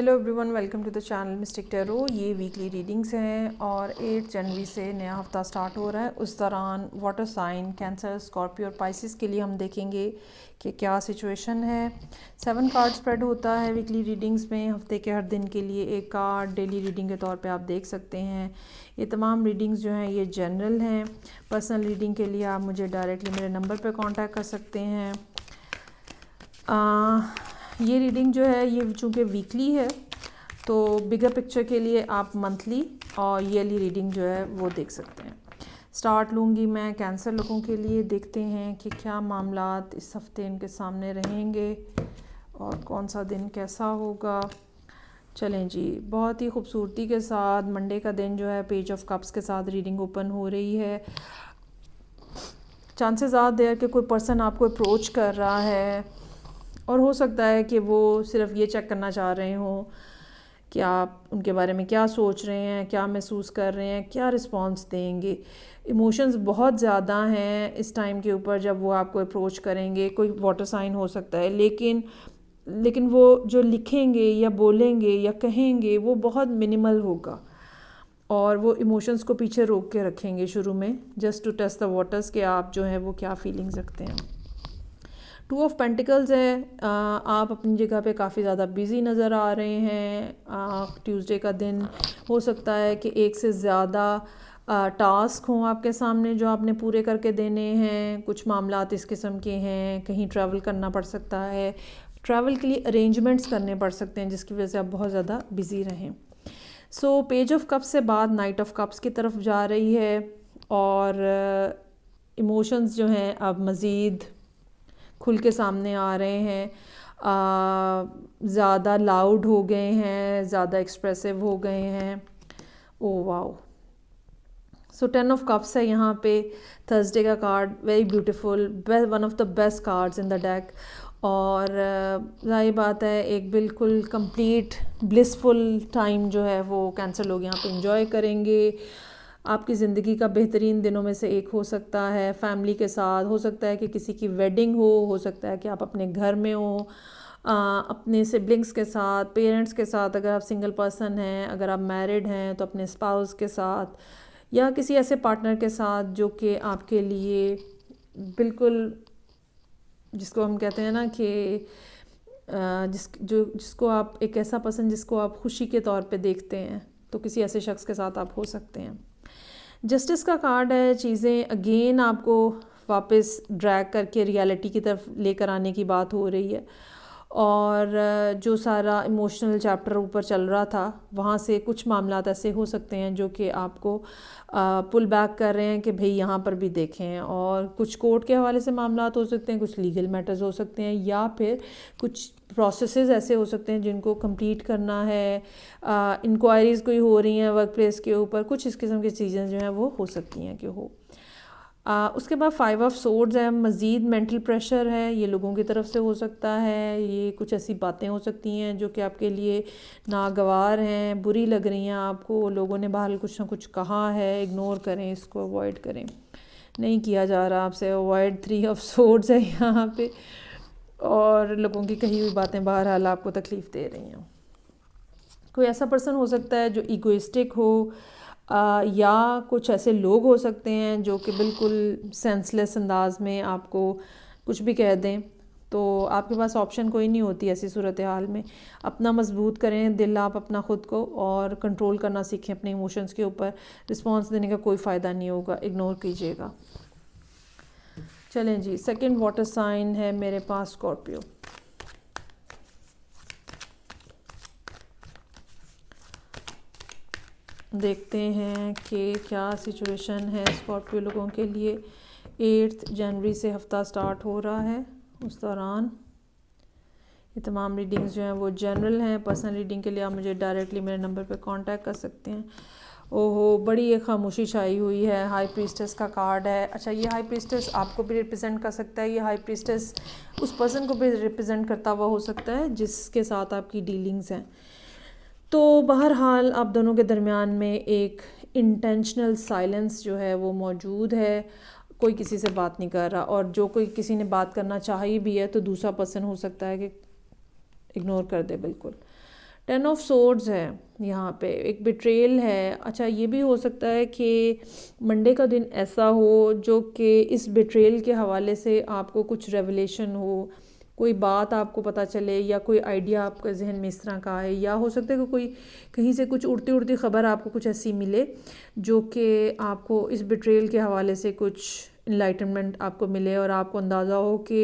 Hello everyone, welcome to the channel Mystic Tarot. ये weekly readings हैं और 8 जनवरी से नया हफ्ता स्टार्ट हो रहा है। उस दौरान वाटर साइन कैंसर, स्कॉर्पियो और पाइसिस के लिए हम देखेंगे कि क्या सिचुएशन है। 7 कार्ड स्प्रेड होता है वीकली रीडिंग्स में। हफ्ते के हर दिन के लिए एक कार्ड डेली रीडिंग के तौर पे आप देख सकते हैं। ये तमाम रीडिंग्स जो हैं ये जनरल हैं। पर्सनल रीडिंग के लिए आप मुझे डायरेक्टली मेरे नंबर पर कॉन्टैक्ट कर सकते हैं। ये रीडिंग जो है ये चूँकि वीकली है तो बिगर पिक्चर के लिए आप मंथली और ईयरली रीडिंग जो है वो देख सकते हैं। स्टार्ट लूँगी मैं कैंसर लोगों के लिए। देखते हैं कि क्या मामलात इस हफ्ते इनके सामने रहेंगे और कौन सा दिन कैसा होगा। चलें जी, बहुत ही खूबसूरती के साथ मंडे का दिन जो है पेज ऑफ कप्स के साथ रीडिंग ओपन हो रही है। चांसेस आर देयर कि कोई पर्सन आपको अप्रोच कर रहा है और हो सकता है कि वो सिर्फ ये चेक करना चाह रहे हों कि आप उनके बारे में क्या सोच रहे हैं, क्या महसूस कर रहे हैं, क्या रिस्पॉन्स देंगे। इमोशंस बहुत ज़्यादा हैं इस टाइम के ऊपर जब वो आपको अप्रोच करेंगे। कोई वाटर साइन हो सकता है लेकिन वो जो लिखेंगे या बोलेंगे या कहेंगे वो बहुत मिनिमल होगा और वो इमोशंस को पीछे रोक के रखेंगे शुरू में, just to test the waters कि आप जो है वो क्या फीलिंग्स रखते हैं। 2 ऑफ पेंटिकल्स है। आप अपनी जगह पे काफ़ी ज़्यादा बिज़ी नज़र आ रहे हैं। ट्यूसडे का दिन हो सकता है कि एक से ज़्यादा टास्क हों आपके सामने जो आपने पूरे करके देने हैं। कुछ मामलात इस किस्म के हैं, कहीं ट्रैवल करना पड़ सकता है, ट्रैवल के लिए अरेंजमेंट्स करने पड़ सकते हैं जिसकी वजह से आप बहुत ज़्यादा बिज़ी रहें। सो पेज ऑफ कप्स से बाद नाइट ऑफ कप्स की तरफ जा रही है और इमोशंस जो हैं अब मज़ीद खुल के सामने आ रहे हैं। ज़्यादा लाउड हो गए हैं, ज़्यादा एक्सप्रेसिव हो गए हैं। Oh wow, so 10 of cups है यहाँ पे। थर्सडे का card very beautiful, one of the best cards in the deck. और जाहिर बात है एक बिल्कुल कंप्लीट ब्लिसफुल टाइम जो है वो कैंसर लोग यहाँ पे एंजॉय करेंगे। आपकी ज़िंदगी का बेहतरीन दिनों में से एक हो सकता है। फैमिली के साथ हो सकता है कि किसी की वेडिंग हो सकता है कि आप अपने घर में हो, अपने सिबलिंग्स के साथ, पेरेंट्स के साथ, अगर आप सिंगल पर्सन हैं, अगर आप मैरिड हैं तो अपने स्पाउस के साथ या किसी ऐसे पार्टनर के साथ जो कि आपके लिए बिल्कुल, जिसको हम कहते हैं ना कि जिसको आप एक ऐसा पर्सन जिसको आप खुशी के तौर पे देखते हैं, तो किसी ऐसे शख्स के साथ आप हो सकते हैं। जस्टिस का कार्ड है। चीज़ें अगेन आपको वापस ड्रैग करके रियलिटी की तरफ लेकर आने की बात हो रही है और जो सारा इमोशनल चैप्टर ऊपर चल रहा था वहाँ से कुछ मामलात ऐसे हो सकते हैं जो कि आपको पुल बैक कर रहे हैं कि भाई यहाँ पर भी देखें। और कुछ कोर्ट के हवाले से मामलात हो सकते हैं, कुछ लीगल मैटर्स हो सकते हैं या फिर कुछ प्रोसेसेस ऐसे हो सकते हैं जिनको कंप्लीट करना है। इंक्वायरीज़ कोई हो रही हैं वर्क प्लेस के ऊपर, कुछ इस किस्म की चीज़ें जो हैं वो हो सकती हैं कि हो। उसके बाद 5 ऑफ सोर्ड्स है। मज़ीद मेंटल प्रेशर है, ये लोगों की तरफ से हो सकता है। ये कुछ ऐसी बातें हो सकती हैं जो कि आपके लिए नागवार हैं, बुरी लग रही हैं आपको। लोगों ने बहरहाल कुछ ना कुछ कहा है, इग्नोर करें, इसको अवॉइड करें, नहीं किया जा रहा आपसे अवॉइड। 3 ऑफ सोर्ड्स है यहाँ पे और लोगों की कही हुई बातें बहरहाल आपको तकलीफ़ दे रही हैं। कोई ऐसा पर्सन हो सकता है जो ईगोइस्टिक हो या कुछ ऐसे लोग हो सकते हैं जो कि बिल्कुल सेंसलेस अंदाज में आपको कुछ भी कह दें। तो आपके पास ऑप्शन कोई नहीं होती ऐसी सूरत हाल में। अपना मजबूत करें दिल आप अपना ख़ुद को और कंट्रोल करना सीखें अपने इमोशंस के ऊपर। रिस्पॉन्स देने का कोई फ़ायदा नहीं होगा, इग्नोर कीजिएगा। चलें जी, सेकंड वाटर साइन है मेरे पास स्कॉर्पियो। देखते हैं कि क्या सिचुएशन है स्कॉर्पियो लोगों के लिए। 8 जनवरी से हफ्ता स्टार्ट हो रहा है। उस दौरान ये तमाम रीडिंग्स जो हैं वो जनरल हैं। पर्सनल रीडिंग के लिए आप मुझे डायरेक्टली मेरे नंबर पे कांटेक्ट कर सकते हैं। ओहो, बड़ी एक खामोशी छाई हुई है। हाई प्रीस्टेस का कार्ड है। अच्छा, ये हाई प्रीस्टेस आपको भी रिप्रेजेंट कर सकता है। ये हाई प्रीस्टेस उस पर्सन को भी रिप्रेजेंट करता हुआ हो सकता है जिसके साथ आपकी डीलिंग्स हैं। तो बहरहाल आप दोनों के दरमियान में एक इंटेंशनल साइलेंस जो है वो मौजूद है। कोई किसी से बात नहीं कर रहा और जो कोई किसी ने बात करना चाहिए भी है तो दूसरा पर्सन हो सकता है कि इग्नोर कर दे बिल्कुल। 10 ऑफ सोर्ड्स है यहाँ पे, एक बिट्रेल है। अच्छा, ये भी हो सकता है कि मंडे का दिन ऐसा हो जो कि इस बिट्रेल के हवाले से आपको कुछ रेवलेशन हो, कोई बात आपको पता चले या कोई आइडिया आपके जहन में इस तरह का आए, या हो सकता है कि कोई कहीं से कुछ उड़ती उड़ती ख़बर आपको कुछ ऐसी मिले जो कि आपको इस बिट्रेल के हवाले से कुछ इनलाइटनमेंट आपको मिले और आपको अंदाज़ा हो कि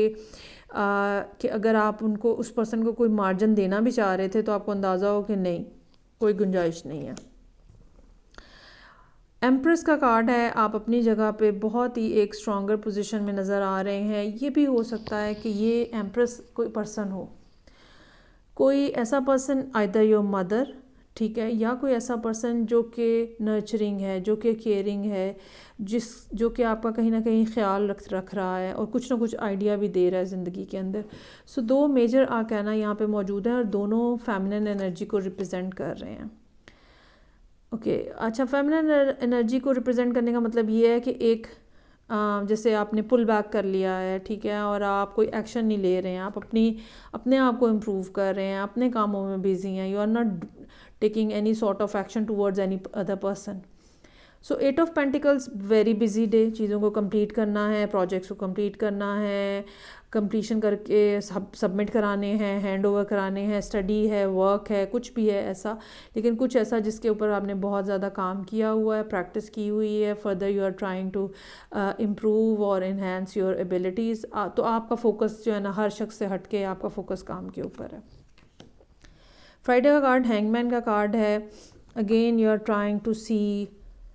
अगर आप उनको, उस पर्सन को कोई मार्जिन देना भी चाह रहे थे तो आपको अंदाज़ा हो कि नहीं, कोई गुंजाइश नहीं है। एम्प्रेस का कार्ड है, आप अपनी जगह पे बहुत ही एक स्ट्रॉन्गर पोजीशन में नज़र आ रहे हैं। ये भी हो सकता है कि ये एम्प्रेस कोई पर्सन हो, कोई ऐसा पर्सन, आइदर योर मदर, ठीक है, या कोई ऐसा पर्सन जो कि नर्चरिंग है, जो कि केयरिंग है, जो कि आपका कहीं ना कहीं ख्याल रख रहा है और कुछ ना कुछ आइडिया भी दे रहा है ज़िंदगी के अंदर। सो दो मेजर आर्काना यहाँ पे मौजूद हैं और दोनों फेमिनिन एनर्जी को रिप्रेजेंट कर रहे हैं। ओके, अच्छा, फेमिनिन एनर्जी को रिप्रेजेंट करने का मतलब ये है कि एक जैसे आपने पुल बैक कर लिया है, ठीक है, और आप कोई एक्शन नहीं ले रहे हैं, आप अपने आप को इम्प्रूव कर रहे हैं, अपने कामों में बिजी हैं, you are not taking any sort of action towards any other person. So 8 of pentacles, very busy day, चीज़ों को कंप्लीट करना है, प्रोजेक्ट्स को कंप्लीट करना है, कंप्लीशन करके सबमिट कराने हैं, हैंड ओवर कराने हैं, स्टडी है, वर्क है, कुछ भी है ऐसा, लेकिन कुछ ऐसा जिसके ऊपर आपने बहुत ज़्यादा काम किया हुआ है, प्रैक्टिस की हुई है, further you are trying to improve और इन्हेंस योर एबिलिटीज़। तो आपका फोकस जो है ना, हर शख्स से हट के आपका फोकस काम के ऊपर है। फ्राइडे का कार्ड हैंगमैन का कार्ड है। Again you are trying to see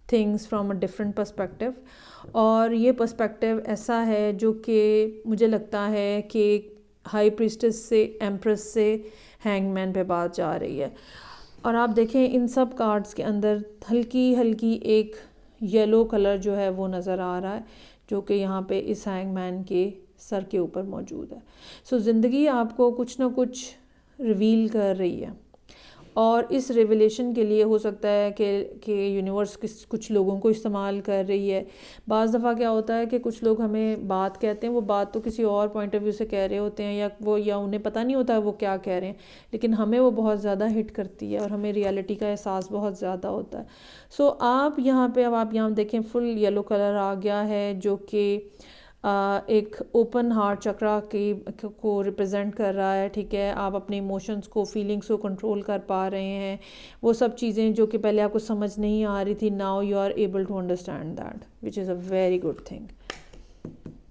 things from a different perspective, और ये पर्सपेक्टिव ऐसा है जो कि मुझे लगता है कि हाई प्रीस्टेस से, एम्प्रेस से हैंगमैन पे बात जा रही है। और आप देखें इन सब कार्ड्स के अंदर हल्की हल्की एक येलो कलर जो है वो नज़र आ रहा है, जो कि यहाँ पे इस हैंगमैन के सर के ऊपर मौजूद है। सो ज़िंदगी आपको कुछ ना कुछ रिवील कर रही है, और इस रेवलेशन के लिए हो सकता है कि यूनिवर्स कुछ लोगों को इस्तेमाल कर रही है। बाज़ दफ़ा क्या होता है कि कुछ लोग हमें बात कहते हैं, वो बात तो किसी और पॉइंट ऑफ व्यू से कह रहे होते हैं, या उन्हें पता नहीं होता है वो क्या कह रहे हैं, लेकिन हमें वो बहुत ज़्यादा हिट करती है और हमें रियलिटी का एहसास बहुत ज़्यादा होता है। सो आप यहाँ पे, अब आप यहाँ देखें फुल येलो कलर आ गया है, जो कि एक ओपन हार्ट चक्रा को रिप्रेजेंट कर रहा है, ठीक है। आप अपने इमोशंस को, फीलिंग्स को कंट्रोल कर पा रहे हैं, वो सब चीज़ें जो कि पहले आपको समझ नहीं आ रही थी, now you are able to understand that, which is a very good thing,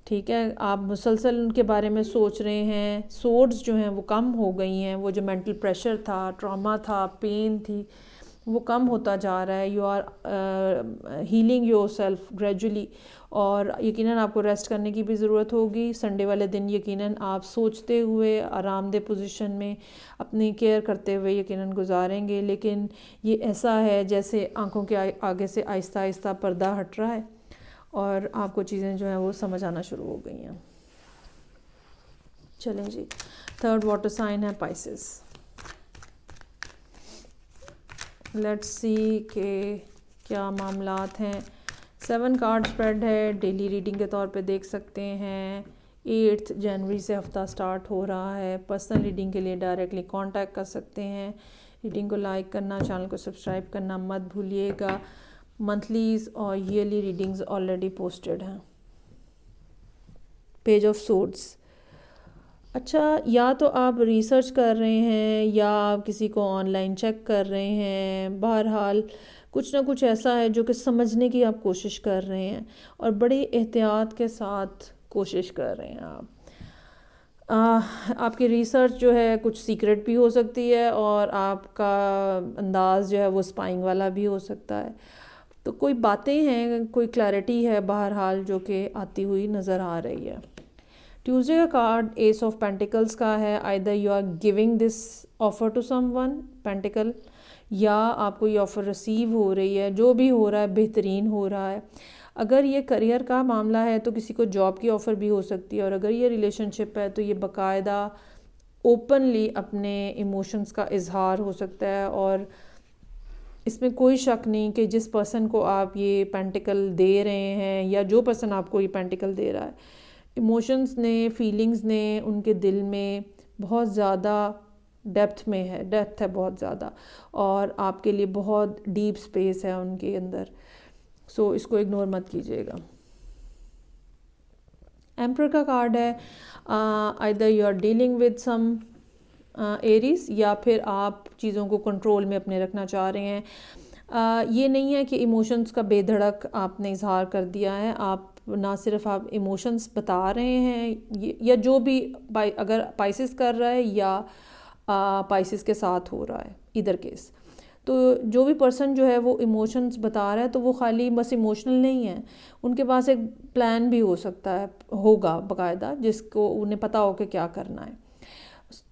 ठीक है। आप मुसलसल उनके बारे में सोच रहे हैं, सोर्ड्स जो हैं वो कम हो गई हैं, वो जो मेंटल प्रेशर था, ट्रॉमा था, पेन थी, वो कम होता जा रहा है। You are healing yourself gradually, और यकीनन आपको रेस्ट करने की भी ज़रूरत होगी। संडे वाले दिन यकीनन आप सोचते हुए, आरामदेह पोजीशन में, अपनी केयर करते हुए यकीनन गुजारेंगे, लेकिन ये ऐसा है जैसे आंखों के आगे से आहिस्ता आहिस्ता पर्दा हट रहा है और आपको चीज़ें जो हैं वो समझ आना शुरू हो गई हैं। चलें जी, थर्ड वाटर साइन है पाइसेस। लेट्स सी के क्या मामलात हैं। 7 कार्ड स्प्रेड है, डेली रीडिंग के तौर पे देख सकते हैं। 8 जनवरी से हफ्ता स्टार्ट हो रहा है। पर्सनल रीडिंग के लिए डायरेक्टली कांटेक्ट कर सकते हैं। रीडिंग को लाइक करना, चैनल को सब्सक्राइब करना मत भूलिएगा। मंथलीज और ईयरली रीडिंग्स ऑलरेडी पोस्टेड हैं। Page of swords. अच्छा, या तो आप रिसर्च कर रहे हैं या आप किसी को ऑनलाइन चेक कर रहे हैं, बहरहाल कुछ ना कुछ ऐसा है जो कि समझने की आप कोशिश कर रहे हैं और बड़ी एहतियात के साथ कोशिश कर रहे हैं आप। आपकी रिसर्च जो है कुछ सीक्रेट भी हो सकती है और आपका अंदाज़ जो है वो स्पाइंग वाला भी हो सकता है। तो कोई बातें हैं, कोई क्लैरिटी है बहरहाल जो कि आती हुई नज़र आ रही है। ट्यूसडे का कार्ड एस ऑफ पेंटिकल्स का है। Either you are giving this offer to someone, pentacle, या आपको ये ऑफ़र रिसीव हो रही है। जो भी हो रहा है बेहतरीन हो रहा है। अगर ये करियर का मामला है तो किसी को जॉब की ऑफ़र भी हो सकती है, और अगर ये रिलेशनशिप है तो ये बाकायदा ओपनली अपने इमोशंस का इजहार हो सकता है। और इसमें कोई शक नहीं कि जिस पर्सन को आप ये पेंटिकल दे रहे हैं या जो पर्सन आपको ये पेंटिकल दे रहा है, इमोशंस ने, फीलिंग्स ने उनके दिल में बहुत ज़्यादा डेप्थ में है, डेप्थ है बहुत ज़्यादा, और आपके लिए बहुत डीप स्पेस है उनके अंदर। सो इसको इग्नोर मत कीजिएगा। एम्परर का कार्ड है, either you are dealing with some Aries, या फिर आप चीज़ों को कंट्रोल में अपने रखना चाह रहे हैं। ये नहीं है कि इमोशंस का बेधड़क आपने इजहार कर दिया है, आप ना सिर्फ आप इमोशंस बता रहे हैं, या जो भी अगर पाइसिस कर रहा है या पाइसिस के साथ हो रहा है, इधर केस, तो जो भी पर्सन जो है वो इमोशंस बता रहा है तो वो खाली बस इमोशनल नहीं है, उनके पास एक प्लान भी हो सकता है, होगा बाकायदा, जिसको उन्हें पता हो कि क्या करना है।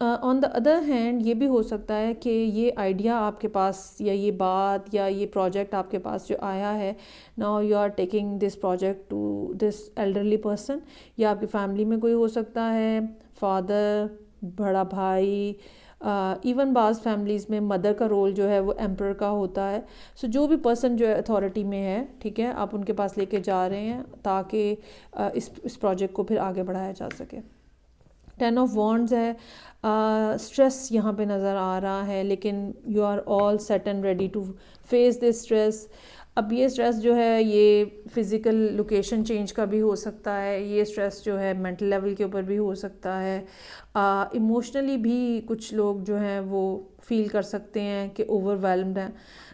ऑन द अदर हैंड ये भी हो सकता है कि ये आइडिया आपके पास, या ये बात, या ये प्रोजेक्ट आपके पास जो आया है, now you are taking this project to this elderly person, या आपकी फैमिली में कोई हो सकता है, फादर, बड़ा भाई, इवन बाज़ फैमिलीज़ में मदर का रोल जो है वो एम्परर का होता है। सो जो भी पर्सन जो है अथॉरिटी में है, ठीक है, आप उनके पास लेके जा रहे हैं ताकि इस प्रोजेक्ट को फिर आगे बढ़ाया जा सके। 10 ऑफ वॉन्ड्स है, स्ट्रेस यहाँ पे नज़र आ रहा है, लेकिन you are all set and ready to face this stress. अब ये स्ट्रेस जो है ये फ़िज़िकल लोकेशन चेंज का भी हो सकता है, ये स्ट्रेस जो है मेंटल लेवल के ऊपर भी हो सकता है, इमोशनली भी कुछ लोग जो हैं वो फील कर सकते हैं कि ओवरवेलम्ड हैं।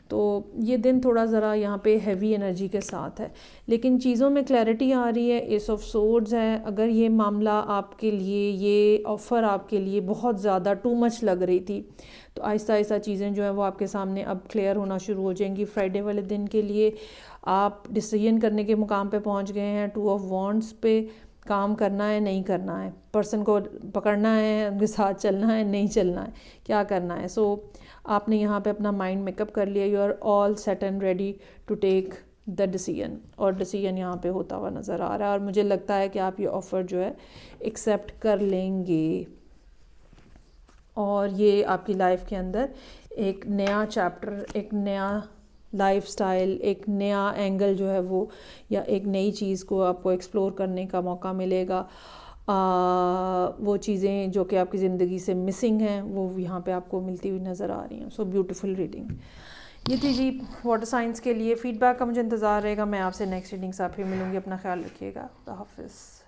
तो ये दिन थोड़ा ज़रा यहाँ पे हैवी एनर्जी के साथ है, लेकिन चीज़ों में क्लैरिटी आ रही है। एस ऑफ सोर्ड्स है, अगर ये मामला आपके लिए, ये ऑफ़र आपके लिए बहुत ज़्यादा टू मच लग रही थी, तो आहिस्ता आहिस्ता चीज़ें जो हैं वो आपके सामने अब क्लियर होना शुरू हो जाएंगी। फ्राइडे वाले दिन के लिए आप डिसीजन करने के मुकाम पे पहुंच गए हैं। 2 ऑफ वॉन्ड्स पे काम करना है, नहीं करना है, पर्सन को पकड़ना है, उनके साथ चलना है, नहीं चलना है, क्या करना है। सो आपने यहाँ पे अपना माइंड मेकअप कर लिया, you are all set and ready to take the decision, और डिसीजन यहाँ पे होता हुआ नज़र आ रहा है, और मुझे लगता है कि आप ये ऑफ़र जो है एक्सेप्ट कर लेंगे, और ये आपकी लाइफ के अंदर एक नया चैप्टर, एक नया लाइफस्टाइल, एक नया एंगल जो है वो, या एक नई चीज़ को आपको एक्सप्लोर करने का मौका मिलेगा। वो चीज़ें जो कि आपकी ज़िंदगी से मिसिंग हैं वो यहाँ पे आपको मिलती हुई नज़र आ रही हैं। सो ब्यूटीफुल रीडिंग ये थी जी वाटर साइंस के लिए। फ़ीडबैक का मुझे इंतज़ार रहेगा। मैं आपसे नेक्स्ट रीडिंग से आप फिर मिलूँगी। अपना ख्याल रखिएगा। खुदा हाफ़िज़।